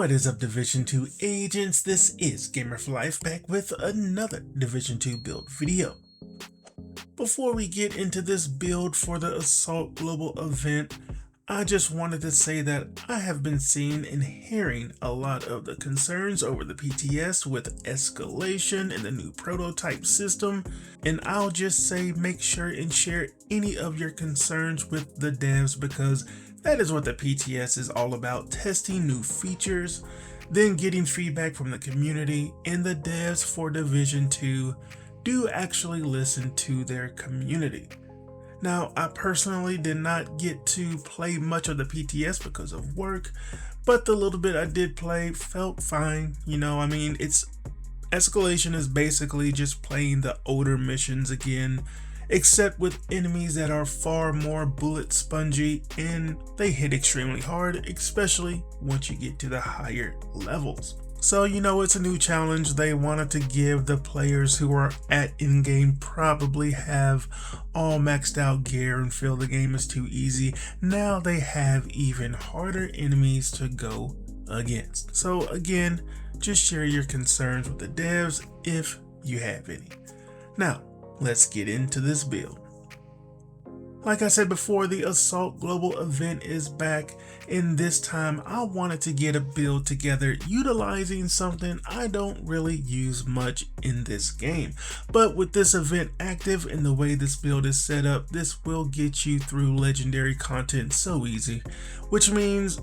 What is up, Division 2 agents? This is Gamer for Life back with another Division 2 build video. Before we get into this build for the Assault Global event, I just wanted to say that I have been seeing and hearing a lot of the concerns over the PTS with escalation and the new prototype system, and I'll just say make sure and share any of your concerns with the devs, because that is what the PTS is all about: testing new features, then getting feedback from the community, and the devs for Division 2 do actually listen to their community. Now, I personally did not get to play much of the PTS because of work, but the little bit I did play felt fine. Escalation is basically just playing the older missions again, except with enemies that are far more bullet spongy and they hit extremely hard, especially once you get to the higher levels. So it's a new challenge they wanted to give the players who are at in-game, probably have all maxed out gear and feel the game is too easy. Now they have even harder enemies to go against. So again, just share your concerns with the devs if you have any. Now, let's get into this build. Like I said before, the Assault Global event is back, and this time I wanted to get a build together utilizing something I don't really use much in this game. But with this event active and the way this build is set up, this will get you through legendary content so easy, which means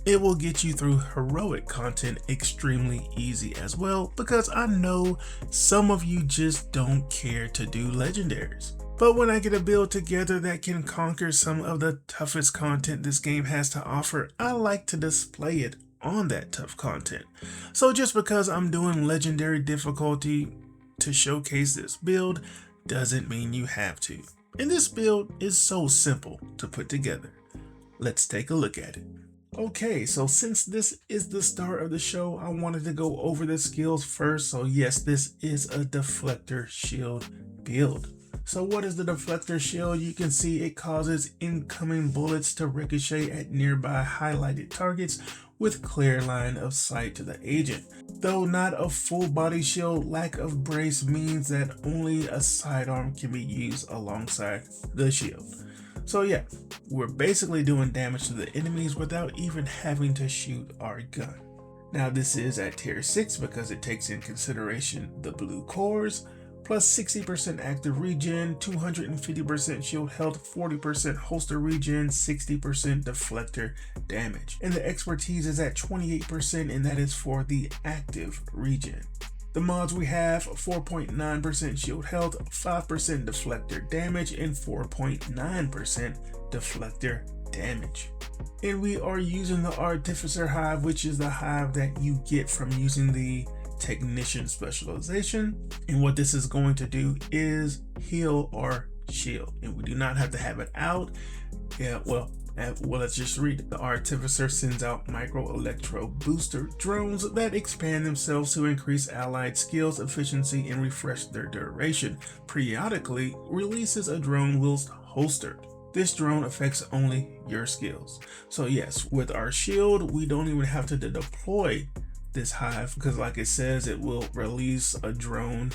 it will get you through heroic content extremely easy as well, because I know some of you just don't care to do legendaries. But when I get a build together that can conquer some of the toughest content this game has to offer, I like to display it on that tough content. So just because I'm doing legendary difficulty to showcase this build doesn't mean you have to. And this build is so simple to put together. Let's take a look at it. Okay, so since this is the start of the show, I wanted to go over the skills first. So yes, this is a deflector shield build. So what is the deflector shield? You can see it causes incoming bullets to ricochet at nearby highlighted targets with clear line of sight to the agent. Though not a full body shield, lack of brace means that only a sidearm can be used alongside the shield. So yeah, we're basically doing damage to the enemies without even having to shoot our gun. Now this is at tier 6 because it takes in consideration the blue cores, plus 60% active regen, 250% shield health, 40% holster regen, 60% deflector damage. And the expertise is at 28%, and that is for the active regen. The mods we have: 4.9% shield health, 5% deflector damage, and 4.9% deflector damage. And we are using the Artificer Hive, which is the hive that you get from using the Technician specialization. And what this is going to do is heal our shield, and we do not have to have it out. Let's just read it. The Artificer sends out micro electro booster drones that expand themselves to increase allied skills efficiency and refresh their duration. Periodically releases a drone whilst holstered. This drone affects only your skills. So yes, with our shield, we don't even have to deploy this hive, because like it says, it will release a drone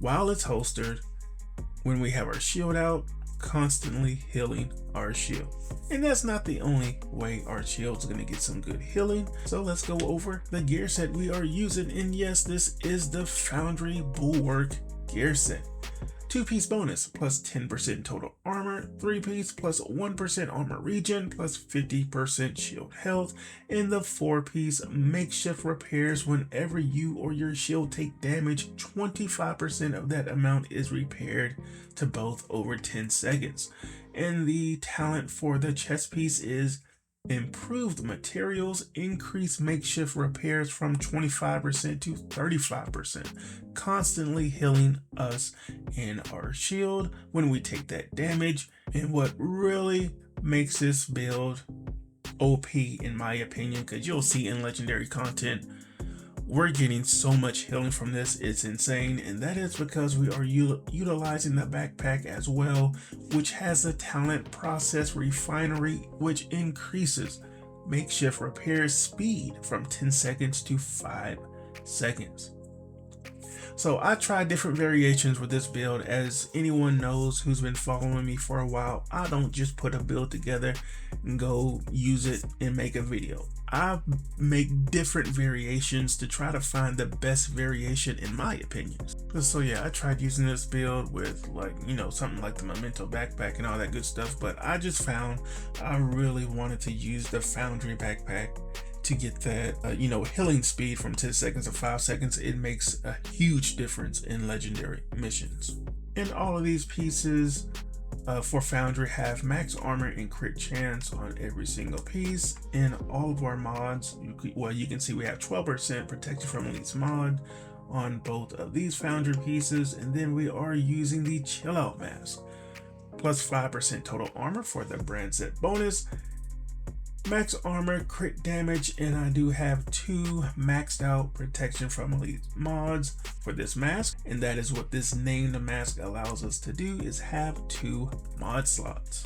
while it's holstered when we have our shield out, constantly healing our shield. And that's not the only way our shield's going to get some good healing. So let's go over the gear set we are using. And yes, this is the Foundry Bulwark gear set. 2-piece bonus plus 10% total armor, 3-piece plus 1% armor regen plus 50% shield health, and the 4-piece makeshift repairs. Whenever you or your shield take damage, 25% of that amount is repaired to both over 10 seconds. And the talent for the chest piece is improved materials, increase makeshift repairs from 25% to 35%, constantly healing us and our shield when we take that damage. And what really makes this build OP, in my opinion, because you'll see in legendary content, we're getting so much healing from this, it's insane. And that is because we are utilizing the backpack as well, which has a talent process refinery, which increases makeshift repair speed from 10 seconds to 5 seconds. So I tried different variations with this build. As anyone knows who's been following me for a while, I don't just put a build together and go use it and make a video. I make different variations to try to find the best variation in my opinions. So yeah, I tried using this build with something like the Memento backpack and all that good stuff, but I just found I really wanted to use the Foundry backpack to get that healing speed from 10 seconds to 5 seconds. It makes a huge difference in legendary missions. And all of these pieces for Foundry have max armor and crit chance on every single piece. In all of our mods, you can see we have 12% protection from elites mod on both of these Foundry pieces, and then we are using the chill out mask plus 5% total armor for the brand set bonus, max armor, crit damage, and I do have 2 maxed out protection from elite mods for this mask, and that is what this named mask allows us to do, is have 2 mod slots.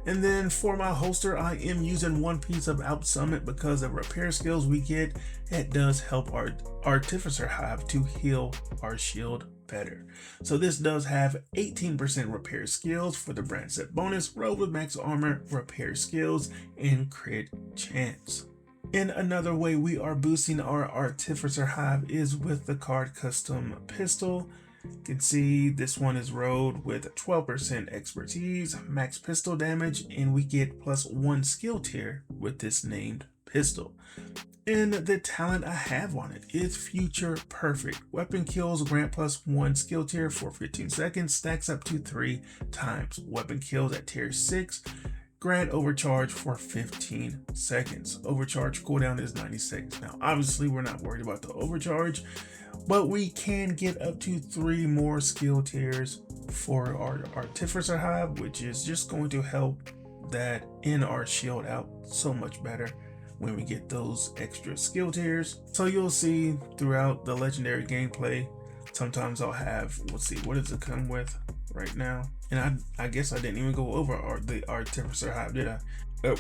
And then for my holster, I am using one piece of Out Summit because of repair skills we get. It does help our Artificer Hive to heal our shield better. So this does have 18% repair skills for the brand set bonus, rolled with max armor, repair skills, and crit chance. And another way we are boosting our Artificer Hive is with the card custom pistol. You can see this one is rolled with 12% expertise, max pistol damage, and we get +1 skill tier with this named pistol. And the talent I have on it is Future Perfect. Weapon kills grant +1 skill tier for 15 seconds, stacks up to 3 times. Weapon kills at tier 6, grant overcharge for 15 seconds. Overcharge cooldown is 90 seconds. Now, obviously, we're not worried about the overcharge, but we can get up to 3 more skill tiers for our Artificer Hive, which is just going to help that in our shield out so much better when we get those extra skill tiers. So you'll see throughout the legendary gameplay, sometimes I'll have, let's see, what does it come with right now? And I guess I didn't even go over the Artificer Hive, did I?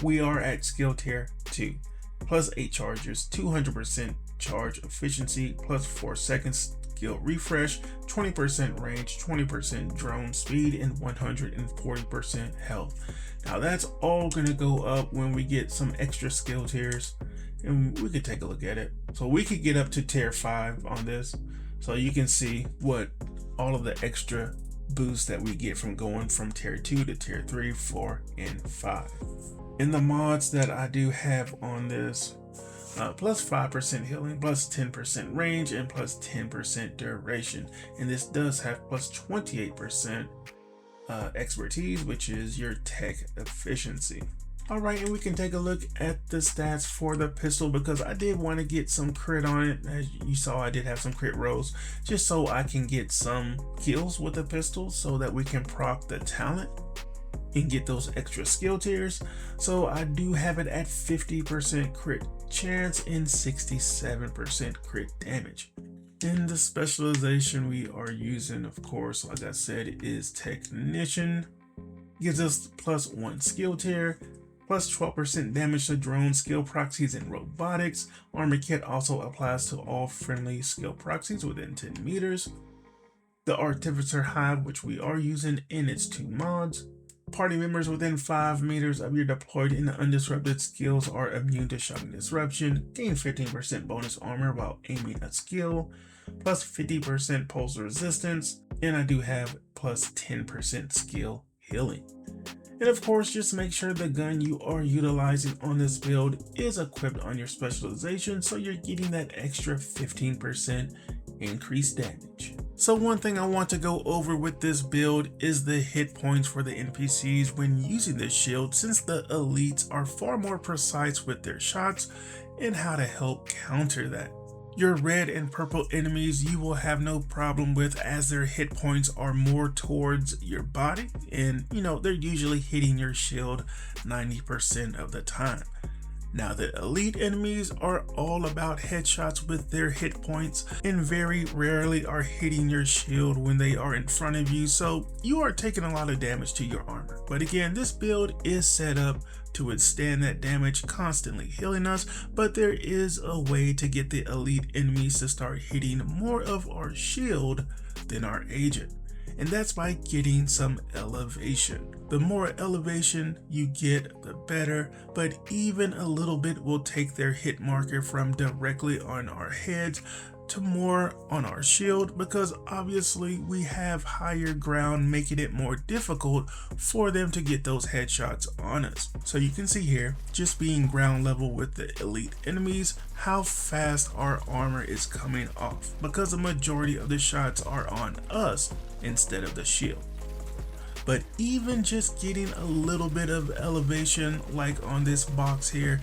We are at skill tier 2, +8 charges, 200% charge efficiency, +4 seconds skill refresh, 20% range, 20% drone speed, and 140% health. Now that's all gonna go up when we get some extra skill tiers, and we could take a look at it. So we could get up to tier 5 on this. So you can see what all of the extra boosts that we get from going from tier 2 to tier 3, 4, and 5. In the mods that I do have on this, +5% healing, +10% range, and +10% duration. And this does have +28% expertise, which is your tech efficiency. All right, and we can take a look at the stats for the pistol because I did want to get some crit on it. As you saw, I did have some crit rolls just so I can get some kills with the pistol so that we can proc the talent and get those extra skill tiers. So I do have it at 50% crit chance and 67% crit damage. And the specialization we are using, of course, like I said, is Technician. Gives us +1 skill tier, +12% damage to drone skill proxies and robotics. Armor kit also applies to all friendly skill proxies within 10 meters. The Artificer Hive, which we are using in its 2 mods. Party members within 5 meters of your deployed and undisrupted skills are immune to shocking disruption. Gain 15% bonus armor while aiming a skill, +50% pulse resistance, and I do have +10% skill healing. And of course, just make sure the gun you are utilizing on this build is equipped on your specialization so you're getting that extra 15% increased damage. So one thing I want to go over with this build is the hit points for the NPCs when using this shield, since the elites are far more precise with their shots, and how to help counter that. Your red and purple enemies you will have no problem with, as their hit points are more towards your body, and they're usually hitting your shield 90% of the time. Now the elite enemies are all about headshots with their hit points and very rarely are hitting your shield when they are in front of you, so you are taking a lot of damage to your armor. But again, this build is set up to withstand that damage, constantly healing us, but there is a way to get the elite enemies to start hitting more of our shield than our agent. And that's by getting some elevation. The more elevation you get, the better, but even a little bit will take their hit marker from directly on our heads to more on our shield, because obviously we have higher ground, making it more difficult for them to get those headshots on us. So you can see here, just being ground level with the elite enemies, how fast our armor is coming off, because the majority of the shots are on us instead of the shield. But even just getting a little bit of elevation, like on this box here,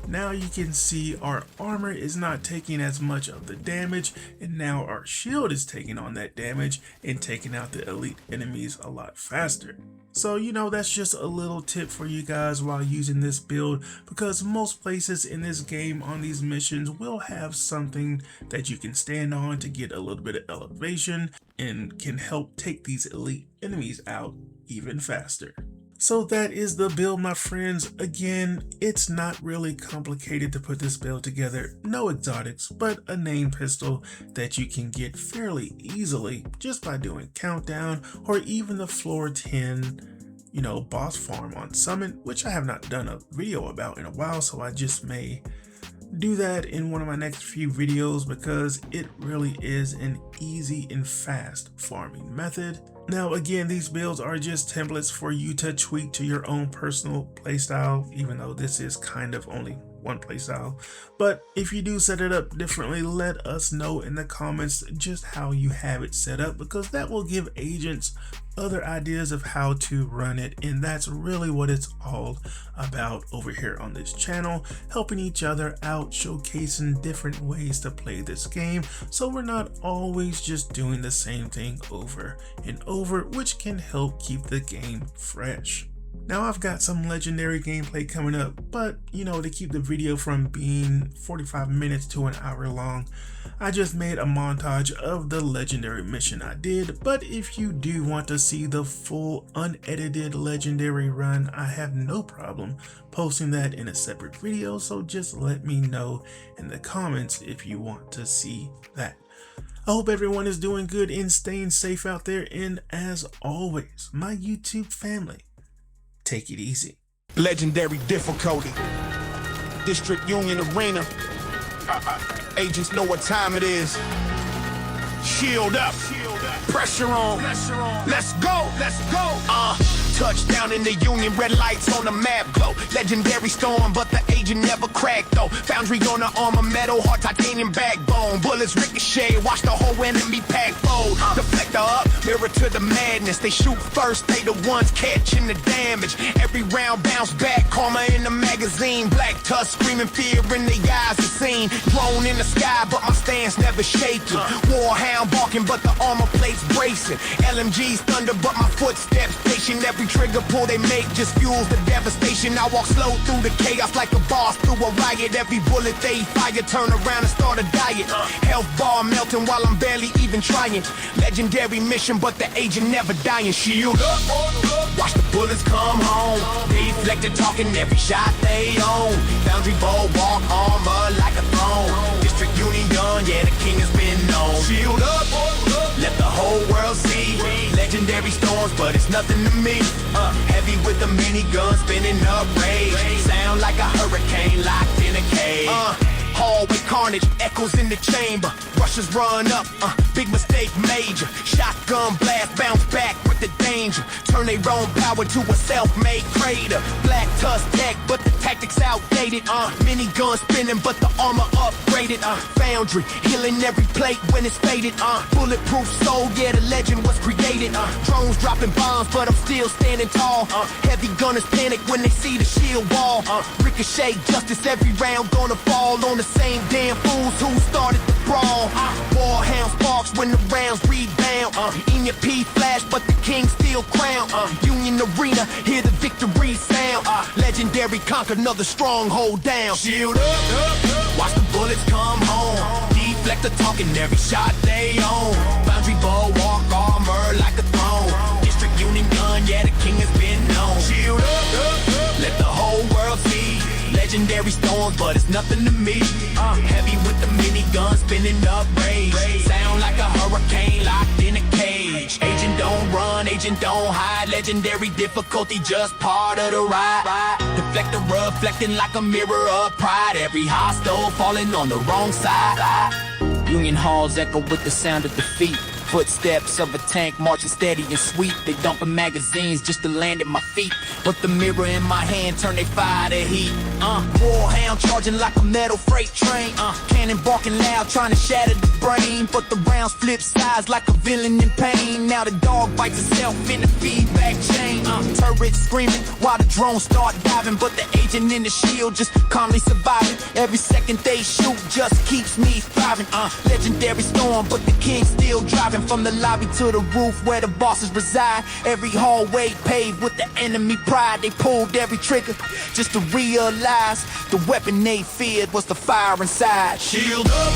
now you can see our armor is not taking as much of the damage, and now our shield is taking on that damage and taking out the elite enemies a lot faster. So that's just a little tip for you guys while using this build, because most places in this game on these missions will have something that you can stand on to get a little bit of elevation and can help take these elite enemies out even faster. So that is the build, my friends. Again, it's not really complicated to put this build together. No exotics, but a named pistol that you can get fairly easily just by doing countdown, or even the floor 10 boss farm on Summit, which I have not done a video about in a while, so I just may do that in one of my next few videos, because it really is an easy and fast farming method. Now again, these builds are just templates for you to tweak to your own personal playstyle, even though this is kind of only one playstyle. But if you do set it up differently, let us know in the comments just how you have it set up, because that will give agents other ideas of how to run it, and that's really what it's all about over here on this channel, helping each other out, showcasing different ways to play this game, so we're not always just doing the same thing over and over, which can help keep the game fresh. Now I've got some legendary gameplay coming up, but to keep the video from being 45 minutes to an hour long, I just made a montage of the legendary mission I did. But if you do want to see the full unedited legendary run, I have no problem posting that in a separate video, so just let me know in the comments if you want to see that. I hope everyone is doing good and staying safe out there, and as always, my YouTube family, take it easy. Legendary difficulty. District Union Arena. Agents know what time it is. Shield up. Pressure on. Let's go. Touchdown in the Union, red lights on the map glow. Legendary storm, but the agent never cracked though. Foundry on the armor, metal, hard titanium backbone. Bullets ricochet, watch the whole enemy pack fold. Deflector up, mirror to the madness. They shoot first, they the ones catching the damage. Every round bounce back, karma in the magazine. Black tusk screaming fear in their eyes are seen. Drone in the sky, but my stance never shaking. Warhound barking, but the armor plates bracing. LMG's thunder, but my footsteps patient. Every trigger pull they make just fuels the devastation. I walk slow through the chaos like a boss through a riot. Every bullet they fire, turn around and start a diet. Health bar melting while I'm barely even trying. Legendary mission, but the agent never dying. Shield up, watch the bullets come home. Deflected talking every shot they own. Foundry bulwark armor like a throne. District Union, yeah, the king has been known. Shield up, let the whole world see. Legendary storms, but it's nothing to me. Heavy with the minigun spinning up rage. Sound like a hurricane locked in a cage. Hallway carnage echoes in the chamber. Rushers run up, big mistake major. Shotgun blast, bounce back with the danger. Turn their own power to a self-made crater. Black tusk tech, but the tactics outdated. Minigun spinning, but the armor upgraded. Foundry, healing every plate when it's faded. Bulletproof soul, yeah, the legend was created. Drones dropping bombs, but I'm still standing tall. Heavy gunners panic when they see the shield wall. Ricochet justice, every round gonna fall on the same damn fools who started the brawl. Warhound sparks when the rounds rebound. In your P flash, but the king still crowned. Union Arena, hear the victory sound. Legend Legendary conquer another stronghold down. Shield up, watch the bullets come home. Deflector talking every shot they own. Boundary bulwark armor like a throne. District Union gun, yeah, the king has been known. Shield up, let the whole world see. Legendary storms, but it's nothing to me. Heavy with the minigun, spinning up rage. Sound like a hurricane locked in a cage. Agent don't run, agent don't hide. Legendary difficulty, just part of the ride. Deflector reflecting like a mirror of pride. Every hostile falling on the wrong side. Union halls echo with the sound of defeat. Footsteps of a tank marching steady and sweet. They dumping magazines just to land at my feet. But the mirror in my hand turn they fire to heat. Warhound charging like a metal freight train. Cannon barking loud trying to shatter the brain. But the rounds flip sides like a villain in pain. Now the dog bites itself in the feedback chain. Turrets screaming while the drones start diving. But the agent in the shield just calmly surviving. Every second they shoot just keeps me thriving. Legendary storm, but the king still driving. From the lobby to the roof where the bosses reside. Every hallway paved with the enemy pride. They pulled every trigger just to realize the weapon they feared was the fire inside. Shield up,